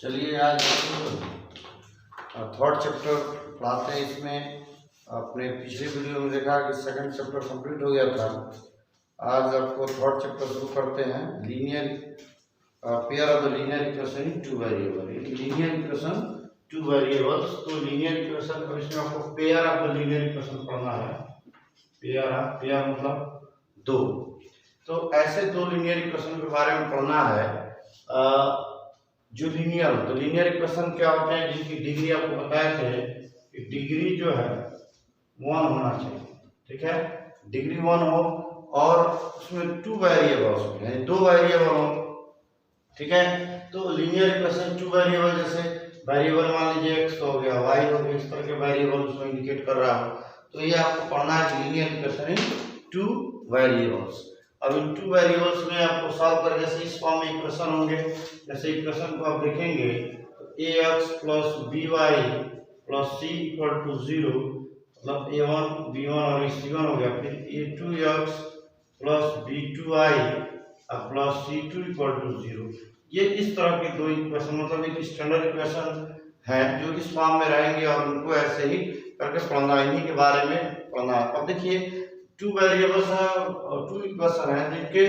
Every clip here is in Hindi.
चलिए आज थर्ड चैप्टर पढ़ाते हैं। इसमें आपने पिछले वीडियो में देखा कि सेकंड चैप्टर कंप्लीट हो गया था। आज आपको थर्ड चैप्टर शुरू करते हैं। Linear pair of the linear equation in two variable. Linear equation two variables. तो लीनियर इक्वेशन अब इसमें आपको pair of the linear equation पढ़ना है। पेयर मतलब दो। तो ऐसे दो लीनियर इक्वेशन के बारे में पढ़ना है जो लीनियर इक्वेशन क्या होते हैं, जिनकी डिग्री आपको बताए थे कि डिग्री जो है 1 होना चाहिए। ठीक है, डिग्री 1 हो और उसमें टू वेरिएबल्स हो, यानी दो वेरिएबल हो। ठीक है, तो लीनियर इक्वेशन टू वेरिएबल, जैसे वेरिएबल मान लीजिए x हो गया, y हो गया, इस तरह के वेरिएबल उसमें इंडिकेट कर रहा हो, तो ये आपको पढ़ना है linear equation in two variables. अब इन टू वेरिएबल्स में आपको सॉल्व कर, जैसे इस फॉर्म में इक्वेशन होंगे, जैसे इक्वेशन को आप देखेंगे तो ax plus by plus c equal to 0, मतलब a1 b1 और c1 हो गया। फिर a2x plus b2i plus c2 equal to 0। ये इस तरह के दो इक्वेशन, मतलब एक स्टैंडर्ड इक्वेशन है जो इस फॉर्म में रहेंगे और उनको ऐसे ही करके पढ़ना, इन्हीं के बारे में पढ़ना। अब देखिए टू वेरिएबल्स है और टू इक्वेशन है जिनके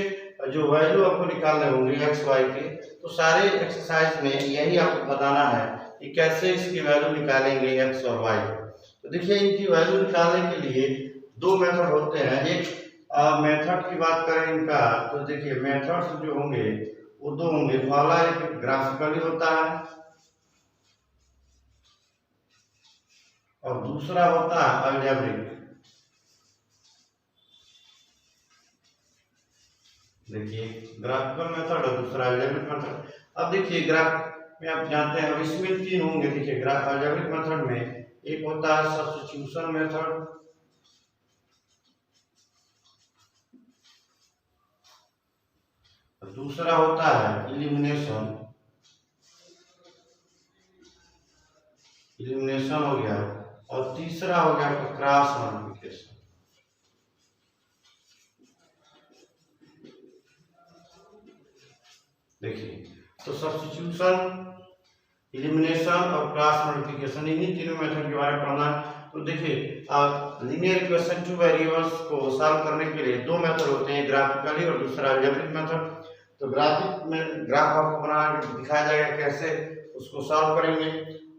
जो वैल्यू आपको निकालने होंगे एक्स वाई के, तो सारे एक्सरसाइज में यही आपको बताना है कि कैसे इसकी वैल्यू निकालेंगे एक्स और वाई। तो देखिए इनकी वैल्यू निकालने के लिए दो मेथड होते हैं। एक मेथड की बात करें इनका, तो देखिए मेथड्स जो होंगे वो दो होंगे। पहला एक ग्राफिकली होता है और दूसरा होता है अलजेब्रिक। देखिए ग्राफिकल मेथड और दूसरा अलजेब्रिक मेथड। अब देखिए ग्राफ में आप जानते हैं, अब इसमें तीन होंगे। देखिए ग्राफ अलजेब्रिक मेथड में एक होता है सब्स्टिट्यूशन मेथड, दूसरा होता है इलिमिनेशन हो गया, और तीसरा हो गया क्रॉस मल्टीप्लिकेशन। देखिए तो सब्स्टिट्यूशन, इलिमिनेशन और क्रॉस मल्टीप्लिकेशन, इन्हीं तीनों मेथड के बारे में पढ़ना है। तो देखिए लीनियर इक्वेशन टू वेरिएबल्स को सॉल्व करने के लिए दो मेथड होते हैं, ग्राफिकली और दूसरा अलजेब्रिक मेथड। तो ग्राफिक में ग्राफ आपको बना के दिखाया जाएगा कैसे उसको सॉल्व करेंगे,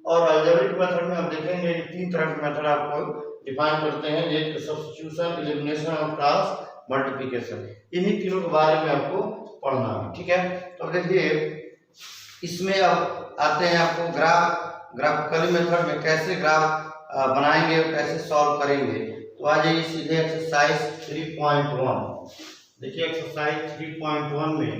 और अलजेब्रिक मेथड में हम देखेंगे कि तीन तरह के मेथड आपको डिफाइन करते हैं, एक सब्स्टिट्यूशन, इलिमिनेशन और क्रॉस मल्टीप्लिकेशन। इन्हीं तीनों के बारे में आपको पढ़ना है। ठीक है, तो देखिए इसमें अब आते हैं आपको ग्राफिकली मेथड में कैसे ग्राफ बनाएंगे और कैसे सॉल्व करेंगे। तो आ जाइए सीधे एक्सरसाइज 3.1। देखिए एक्सरसाइज 3.1 में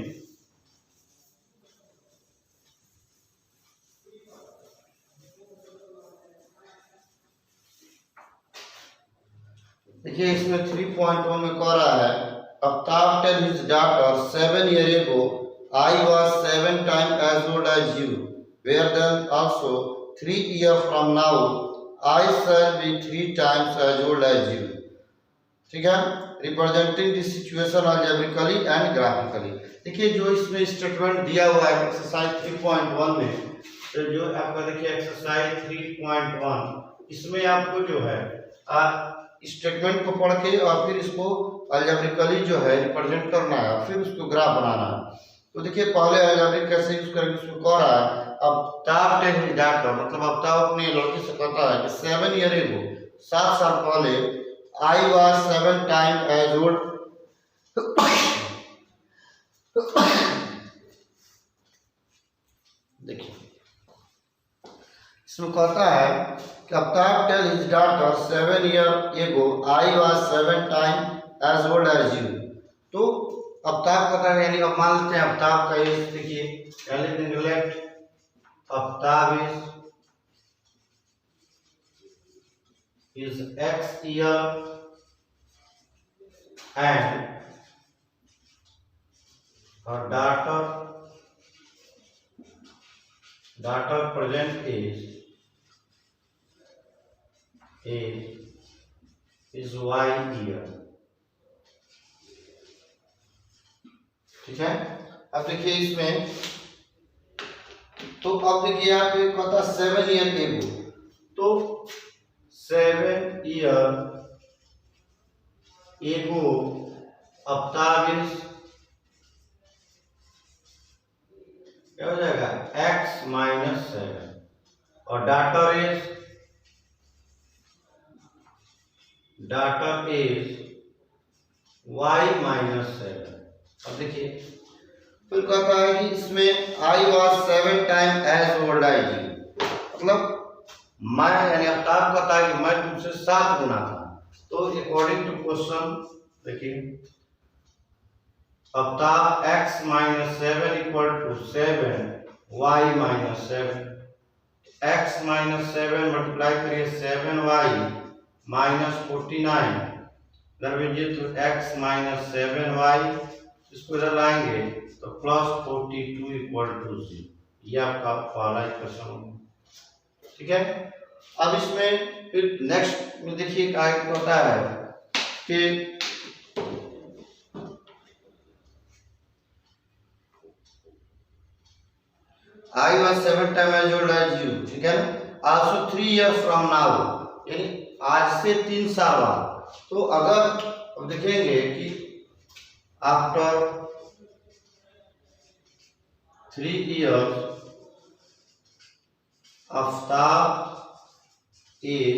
देखिए इसमें 3.1 में कह रहा है, Aftab tell his daughter 7 years ago I was 7 times as old as you, where then also 3 years from now I shall be 3 times as old as you. ठीक है, representing this situation algebraically and graphically. देखिए जो इसमें स्टेटमेंट दिया हुआ है एक्सरसाइज 3.1 में, तो जो आपका देखिए एक्सरसाइज 3.1, इसमें आपको जो है स्टेटमेंट को पढ़ के और फिर इसको अलजेब्रिकली जो है रिप्रेजेंट करना है, फिर उसको ग्राफ बनाना है। तो देखिए पहले अलजेब्रिक कैसे यूज करेंगे, उसको कह रहा है अफ्ताब टेल हिज डॉटर, मतलब अफ्ताब अपनी लड़की से कहता है कि 7 ईयर एगो, 7 साल पहले, I was 7 times as old देखिए इसमें कहता है कि Aftab tell his daughter 7 years ago I was 7 times as old as you। तो अफ्ताब कहता है, यानी अब मान लेते हैं अफ्ताब का एज, देखिए पहले neglect, Aftab is x year and her daughter present age is y year। ठीक है, अब देखिए इसमें तो अब देखिए यहाँ पे कहता 7 ईयर एगो, तो 7 ईयर एगो अवतार क्या हो जाएगा x माइनस 7 और डाटर इज y माइनस 7। अब देखिए फिर कहता है कि इसमें I was 7 time age old आई जी, मतलब मैं यानी अवतार कहता है कि मैं तुमसे 7 गुना था। तो अकॉर्डिंग टू क्वेश्चन देखिए अवतार x minus 7 equal to 7 y minus 7, x minus 7 multiply करिए 7y माइनस 49 दरवेजिए तो x माइनस 7y, इसको इधर लाएंगे तो प्लस 42 इक्वल टू 0। ये आपका पहला इक्वेशन होगा, ठीक है। अब इसमें फिर नेक्स्ट में देखिए क्या होता है कि I was 7 times as old as you, ठीक है ना। Also 3 years from now, यानी आज से 3 साल बाद। तो अगर अब देखेंगे कि after 3 years Aftab is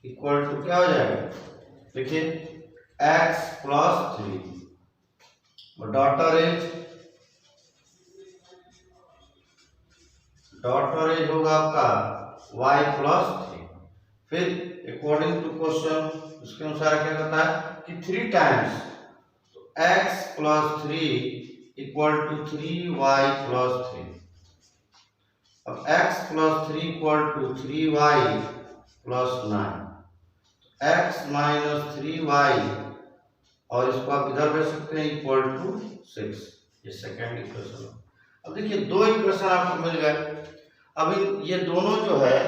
equal to क्या हो जाएगा, देखिए x प्लस 3 और डॉटर एज होगा आपका y प्लस 3। फिर अकॉर्डिंग टू क्वेश्चन उसके अनुसार क्या कहता है कि 3 टाइम्स तो x plus 3 equal to 3y plus 3। अब x plus 3 equal to 3y plus 9, x minus 3y और इसको आप इधर ले सकते हैं इक्वल टू 6। ये सेकेंड इक्वेशन। अब देखिए दो इक्वेशन आपको मिल गए। अभी ये दोनों जो है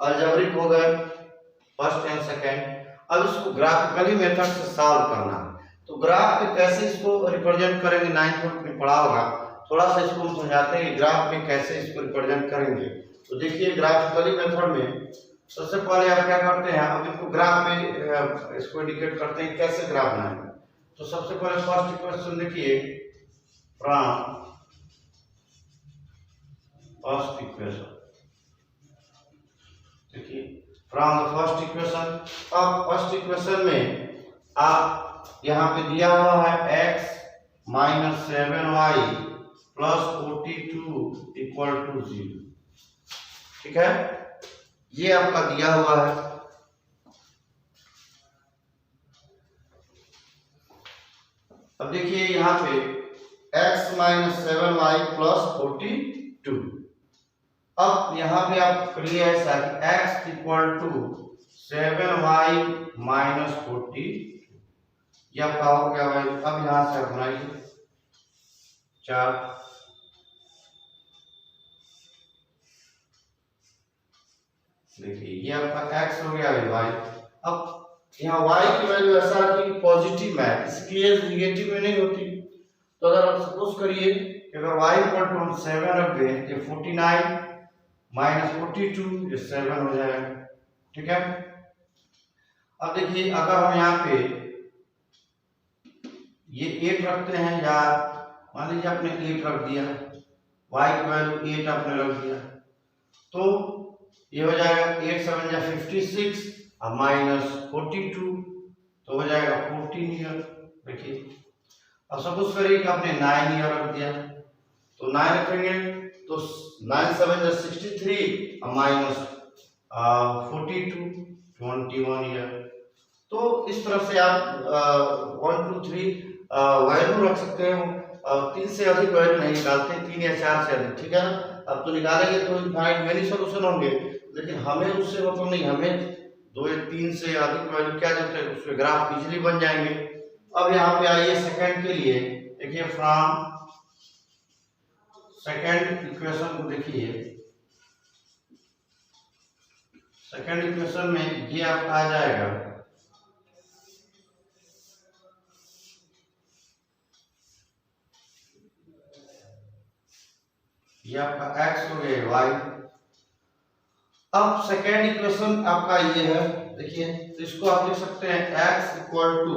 अलजेब्रिक हो गए फर्स्ट एंड सेकेंड। अब इसको ग्राफिकली मेथड से सॉल्व करना है। तो ग्राफ पे कैसे इसको रिप्रेजेंट करेंगे, 9th में पढ़ा होगा, थोड़ा सा इसको हम समझाते हैं कि ग्राफ में कैसे इसको रिप्रेजेंट करेंगे। तो देखिए ग्राफिकली मेथड में सबसे पहले आप क्या करते हैं, अब इसको ग्राफ में इसको इंडिकेट करते हैं कैसे ग्राफ बनाएंगे। तो सबसे पहले फर्स्ट इक्वेशन देखिए फ्रॉम फर्स्ट इक्वेशन, देखिए फ्रॉम द फर्स्ट इक्वेशन। अब फर्स्ट इक्वेशन में आप यहाँ पे दिया हुआ है x minus 7y plus 42 equal to 0, ठीक है, ये आपका दिया हुआ है। अब देखिए यहाँ पे x माइनस 7y प्लस 42। अब यहाँ पे आप करिए ऐसा कि x equal to 7y minus 42, यह आपका हो गया भाई। अब यहाँ से आप बनाइए 4, देखिए ये आपका x हो गया भाई। अब यहाँ y की वैल्यू ऐसा रखिए पॉजिटिव में है, इसलिए निगेटिव में नहीं होती। तो अगर आप सपोज करिए अगर y इक्वल टू हम 7 रख दें तो 49 माइनस 42 ये 7 हो जाएगा, ठीक है। अब देखिए अगर हम यहाँ पे ये 8 रखते हैं या मान लीजिए आपने 8 रख दिया, y की वैल्यू 8 आपने रख दिया, तो ये हो जाएगा 8 7 या 56 और माइनस 42 तो हो जाएगा 14 ईयर। देखिए अब सपोज करिए कि आपने 9 ईयर रख दिया, तो 9 रखेंगे तो 9 7 या 63 और माइनस 42 21 ईयर। तो इस तरह से आप 1 2 3 वैल्यू रख सकते हो। 3 से अधिक वैल्यू नहीं निकालते, 3 या 4 से अधिक, ठीक है ना। अब तो निकालेंगे तो इनफाइनाइट मेनी सॉल्यूशन होंगे, लेकिन हमें उससे मतलब नहीं, हमें 2 या 3 से अधिक वैल्यू क्या जरूरत है, उसके ग्राफ इजीली बन जाएंगे। अब यहाँ पे आइए सेकंड के लिए, देखिए फ्रॉम सेकंड इक्वेशन को देखिए, सेकंड इक्वेशन में ये आपका आ जाएगा ये आपका x हो गया y। अब सेकेंड इक्वेशन आपका ये है, देखिए तो इसको आप लिख सकते हैं x equal to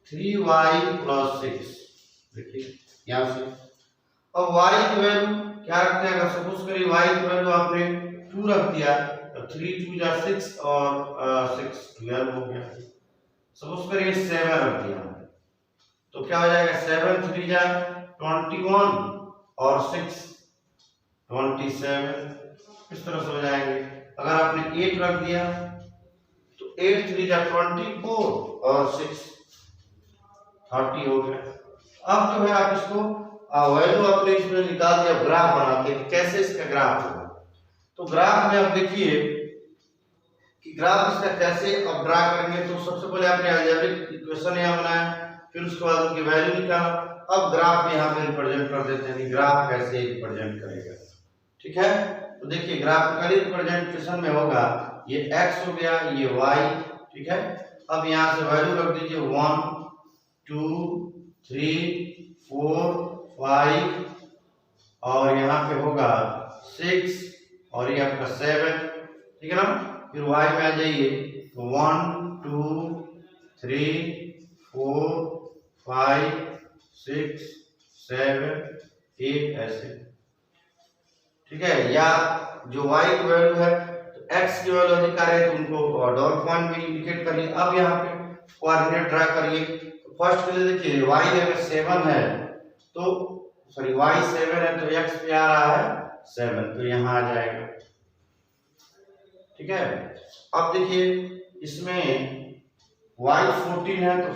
3y plus 6। देखिए यहाँ से अब y की वैल्यू क्या रखते हैं, अगर सपोज करिए y की वैल्यू आपने 2 रख दिया तो 3 2 जा 6 और 6 12 हो गया। सपोज करिए 7 रख दिया तो क्या हो जाएगा, 7 3 जा 21 और 6 27, इस तरह से हो जाएंगे। अगर आपने 8 रख दिया तो 8 3 जा 24 और 6 30 हो गया। अब जो है आप इसको वैल्यू आपने इसमें निकाल दिया, ग्राफ बना के कैसे इसका ग्राफ होगा। तो ग्राफ में आप देखिए कि ग्राफ इसका कैसे अब ड्रा करेंगे। तो सबसे पहले आपने अलजेब्रिक इक्वेशन यहाँ बनाया, फिर उसके बाद उनकी वैल्यू निकाला। अब ग्राफ यहाँ पे रिप्रेजेंट कर देते हैं, ग्राफ कैसे रिप्रेजेंट करेगा, ठीक है। तो देखिए ग्राफिकली रिप्रेजेंटेशन में होगा ये x हो गया, ये y, ठीक है। अब यहाँ से वैल्यू रख दीजिए 1 2 3 4 5 और यहाँ पे होगा 6 और ये आपका 7, ठीक है ना। फिर y में आ जाइए तो 1 2 3 4 5 6 7 8 ऐसे, ठीक है। या जो y की वैल्यू है तो x की वैल्यू अधिक आ रही है तो उनको डॉट पॉइंट में इंडिकेट करिए। अब यहाँ पे कोऑर्डिनेट ड्रा करिए। तो फर्स्ट के लिए देखिए y अगर 7 है तो सॉरी y 7 है तो x पे आ रहा है 7, तो यहाँ आ जाएगा, ठीक है। अब देखिए इसमें y 14 है तो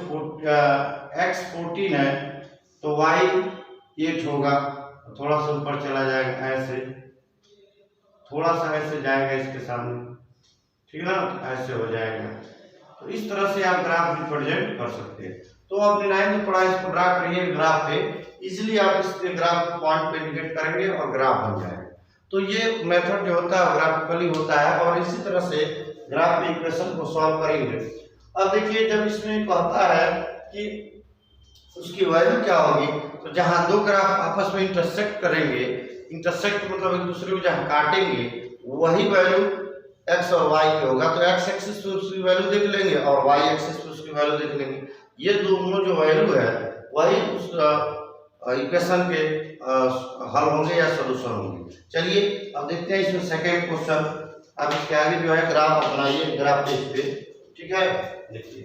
x 14 है तो y 8 होगा, थोड़ा सा ऊपर चला जाएगा, ऐसे थोड़ा सा ऐसे जाएगा इसके सामने, ठीक है ना, ऐसे हो जाएगा। तो इस तरह से आप ग्राफ रिप्रेजेंट कर सकते हैं। तो आपने 9th में पढ़ा, इसको ड्रा करिए ग्राफ पे, इजीली आप इस ग्राफ पॉइंट पे इंडिकेट करेंगे और ग्राफ बन जाएगा। तो ये मेथड जो होता है ग्राफिकली होता है और इसी तरह से ग्राफ में इक्वेशन को सॉल्व करेंगे। अब देखिए जब इसमें कहता है कि उसकी वैल्यू क्या होगी, तो जहां दो ग्राफ आपस में इंटरसेक्ट करेंगे, इंटरसेक्ट मतलब एक दूसरे को जहां काटेंगे, वही वैल्यू x और y की होगा। तो x एक्सिस पे उसकी वैल्यू देख लेंगे और y एक्सिस पे उसकी वैल्यू देख लेंगे। ये दोनों जो वैल्यू है वही उस इक्वेशन के हल होंगे या सॉल्यूशन होंगे। चलिए अब देखते हैं इसमें सेकंड क्वेश्चन। अब इसके आगे जो है ग्राफ बनाइए ग्राफ पेज पे, ठीक है। देखिए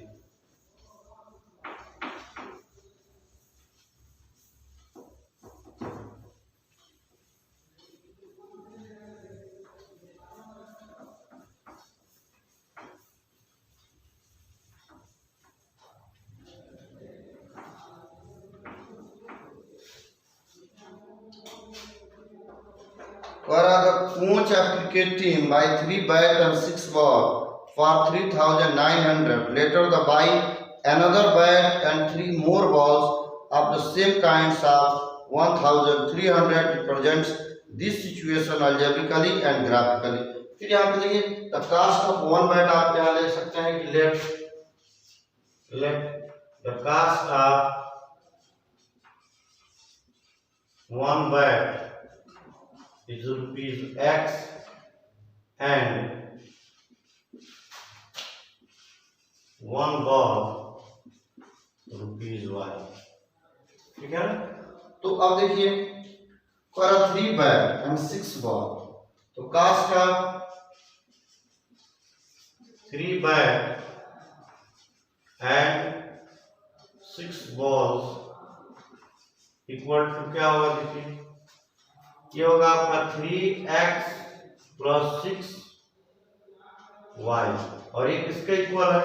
whereas the coach applicate team by 3 bat and 6 ball for 3,900. Later the buy another bat and 3 more balls of the same kinds of 1,300 represents this situation algebraically and graphically. फिर यहाँ पे देखिए the cost of one bat आप यहाँ ले सकते हैं कि let the cost of one bat is rupees x and one ball rupees y, ठीक है। तो अब देखिए 3 बैट एंड 6 बॉल, तो कास्ट का 3 bat and 6 balls equal to क्या होगा, देखिए ये होगा आपका 3x प्लस 6y और ये किसके इक्वल है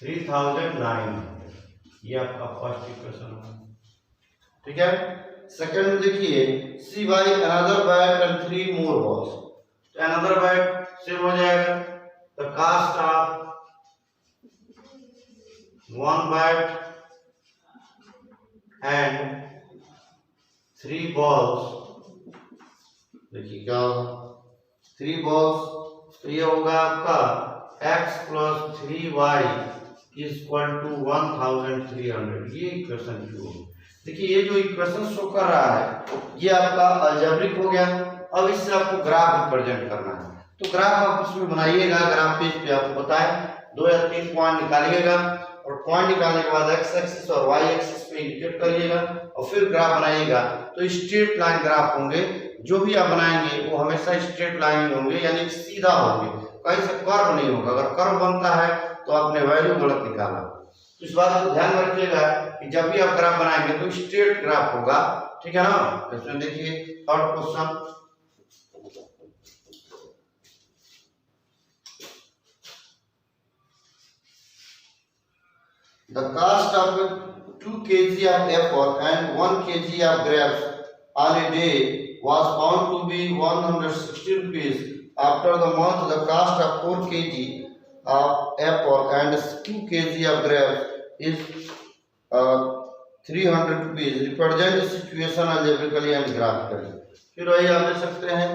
3,900, ये आपका फर्स्ट इक्वेशन है, ठीक है। सेकंड में देखिए see buy another bat and 3 more balls, तो अनदर बैट सेम हो जाएगा the cost of one bat and 3 balls, देखिए क्या होगा 3 balls, तो ये होगा आपका x plus 3y is equal to 1300। ये इक्वेशन क्यों है? देखिए ये जो इक्वेशन शो कर रहा है ये आपका अलजेब्रिक हो गया। अब इससे आपको ग्राफ रिप्रेजेंट करना है, तो ग्राफ आप उसमें बनाइएगा। ग्राफ पेज पे आपको बताएं 2 या 3 पॉइंट निकालिएगा और पॉइंट निकालने के बाद एक्स एक्सिस और वाई एक्सिस पे इंडिकेट करिएगा और फिर ग्राफ बनाइएगा। तो स्ट्रेट लाइन ग्राफ होंगे, जो भी आप बनाएंगे वो हमेशा स्ट्रेट लाइन ही होंगे, यानी सीधा होंगे, कहीं से कर्व नहीं होगा। अगर कर्व बनता है तो आपने वैल्यू गलत निकाला। तो इस बात को ध्यान में रखिएगा कि जब भी आप ग्राफ बनाएंगे तो स्ट्रेट ग्राफ होगा, ठीक है ना। इसमें देखिए third question, the cost of 2 kg of apple and 1 kg of grapes on a day was found to be 160 rupees. After the month, the cost of 4 kg of apple and 2 kg of grapes is 300 rupees. Represent the situation algebraically and graphically. फिर वही आप ले सकते हैं,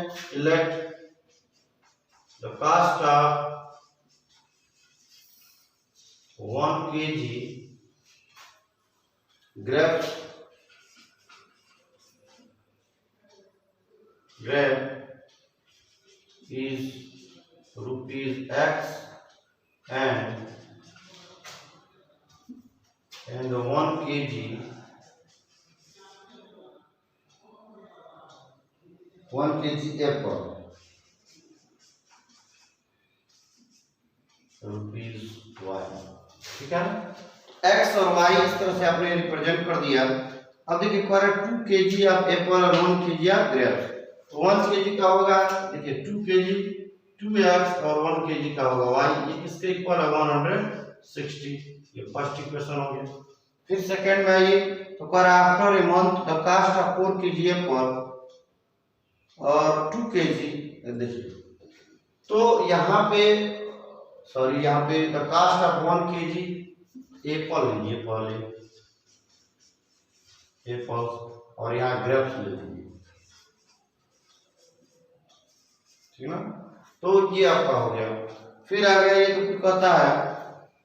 let the cost of 1 kg grapes is rupees X and 1 kg apple rupees Y, ठीक है। एक्स और वाई इस तरह से आपने रिप्रेजेंट कर दिया। अब देखिए 2 kg ऑफ एप्पल और 1 kg ऑफ ग्रेप्स, तो 1 kg का होगा, देखिए 2 kg 2x और 1 kg का होगा y। ये किसके इक्वल है 160। ये फर्स्ट इक्वेशन हो गया। फिर सेकंड में ये तो after a month the cost of 4 kg apple और 2 kg, देखिए तो यहाँ पे यहाँ पे the cost of 1 kg apple लीजिए पहले, एप्पल, और यहाँ ग्रेप्स ले लीजिए, ठीक ना। तो ये आपका हो गया। फिर आ गया ये, तो फिर कहता है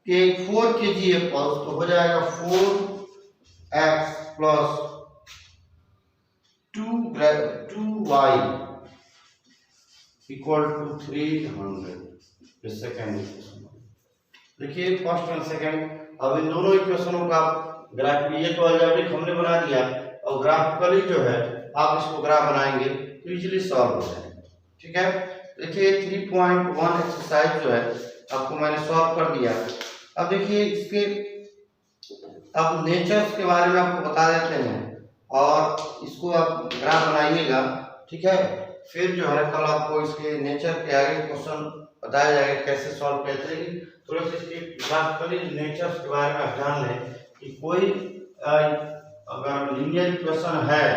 कि 4 kg एप्पल तो हो जाएगा 4x plus 2y equal to 300। Second equation देखिए, फर्स्ट एंड सेकेंड। अब इन दोनों इक्वेशनों का ग्राफ, ये तो अलजेब्रिक हमने बना दिया, और ग्राफिकली जो है आप इसको ग्राफ बनाएंगे तो इजीली सॉल्व हो जाएगा, ठीक है। देखिए 3.1 एक्सरसाइज जो है आपको मैंने सॉल्व कर दिया। अब देखिए इसके अब नेचर्स के बारे में आपको बता देते हैं और इसको आप ग्राफ बनाइएगा, ठीक है। फिर जो है कल आपको इसके नेचर के आगे क्वेश्चन बताया जाएगा कैसे सॉल्व करते हैं। थोड़ा सा इसके ग्राफिकली नेचर्स के बारे में आप जान लें कि कोई अगर लीनियर इक्वेशन है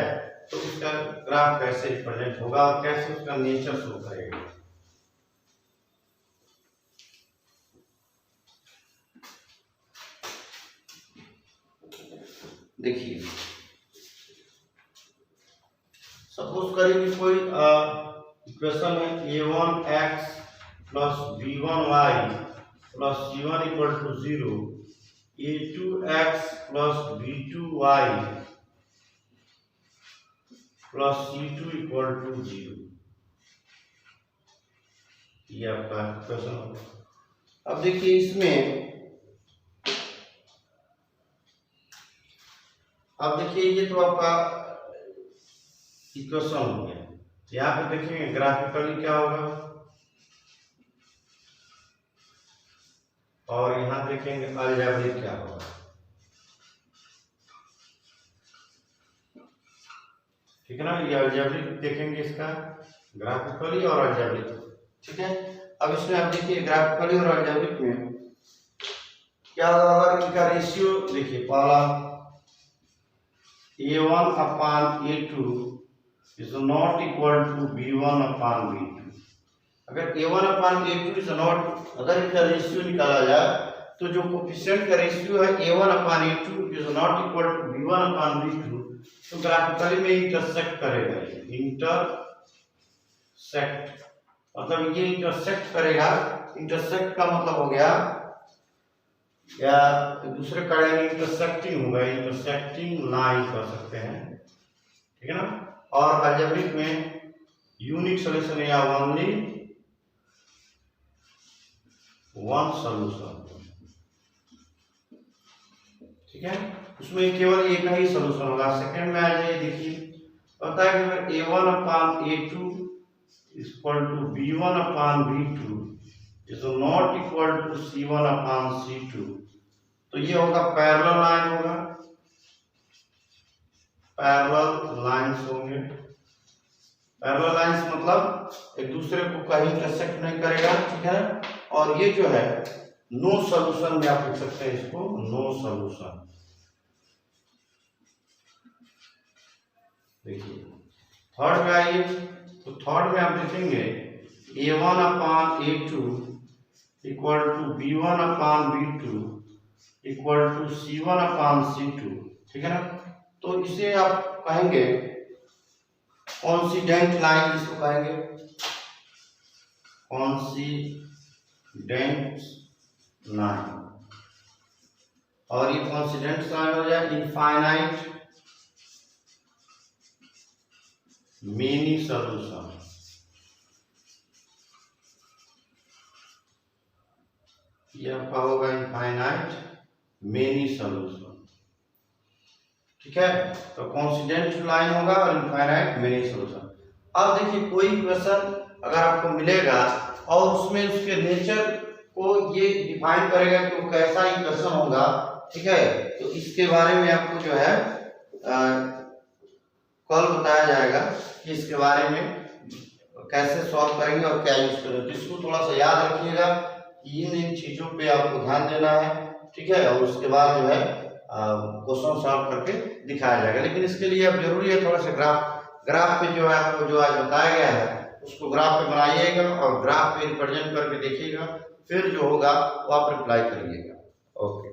तो उसका ग्राफ कैसे रिप्रेजेंट होगा और कैसे उसका नेचर शो करेगा। देखिए सपोज करिए कि कोई इक्वेशन है a1x plus b1y plus c1 equal to 0, a2x plus b2y plus c2 equal to 0। ये आपका इक्वेशन होगा। अब देखिए इसमें, अब देखिए ये तो आपका इक्वेशन हो गया। यहाँ पे देखेंगे ग्राफिकली क्या होगा और यहाँ देखेंगे अलजेब्रिक क्या होगा, ठीक है ना। ये अलजेब्रिक देखेंगे इसका ग्राफिकली और अलजेब्रिक, ठीक है। अब इसमें आप देखिए ग्राफिकली और अलजेब्रिक में क्या होगा, इनका रेशियो देखिए, पहला a1 upon a2 is not equal to b1 upon b2। अगर a1 upon a2 is not, अगर इनका रेशियो निकाला जाए तो जो कोफिशिएंट का रेशियो है a1 upon a2 is not equal to b1 upon b2, तो ग्राफिकली में इंटरसेक्ट करेगा। इंटरसेक्ट मतलब ये इंटरसेक्ट करेगा। इंटरसेक्ट का मतलब हो गया या दूसरे कार्य इंटरसेक्टिंग होगा, इंटरसेक्टिंग लाइन कर सकते हैं, ठीक है ना। और अलजेब्रिक में यूनिक सॉल्यूशन या ओनली वन सॉल्यूशन, ठीक है, उसमें केवल एक ही सॉल्यूशन होगा। सेकंड में आ जाइए, देखिए पता है कि अगर a1 upon a2 equal to b1 upon b2 is not equal to c1 upon c2, तो ये होगा पैरेलल लाइन होगा, पैरेलल लाइंस होंगे। पैरेलल लाइंस मतलब एक दूसरे को कहीं इंटरसेक्ट नहीं करेगा, ठीक है। और ये जो है नो सॉल्यूशन में आप लिख सकते हैं इसको, नो सॉल्यूशन। देखिए थर्ड में आइए, तो थर्ड में आप लिखेंगे a1 upon a2 equal to b1 upon b2 equal to c1 upon c2, ठीक है ना। तो इसे आप कहेंगे कोइंसिडेंट लाइन, इसको कहेंगे कोइंसिडेंट लाइन। और ये कोइंसिडेंट लाइन हो जाए इनफाइनाइट मेनी सॉल्यूशन, ये आपका होगा इनफाइनाइट मेनी सॉल्यूशन, ठीक है। तो कोइंसिडेंट लाइन होगा और इनफाइनाइट मेनी सॉल्यूशन। अब देखिए कोई क्वेश्चन अगर आपको मिलेगा और उसमें उसके नेचर को ये डिफाइन करेगा कि वो कैसा इक्वेशन होगा, ठीक है, तो इसके बारे में आपको जो है कल बताया जाएगा कि इसके बारे में कैसे सॉल्व करेंगे और क्या यूज करेंगे। तो इसको थोड़ा सा याद रखिएगा, इन चीजों पे आपको ध्यान देना है, ठीक है। और उसके बाद जो है क्वेश्चन सॉल्व करके दिखाया जाएगा। लेकिन इसके लिए अब जरूरी है थोड़ा सा ग्राफ पे जो है आपको जो आज बताया गया है उसको ग्राफ पे बनाइएगा और ग्राफ पे रिप्रेजेंट करके देखिएगा, फिर जो होगा वो आप रिप्लाई करिएगा। ओके।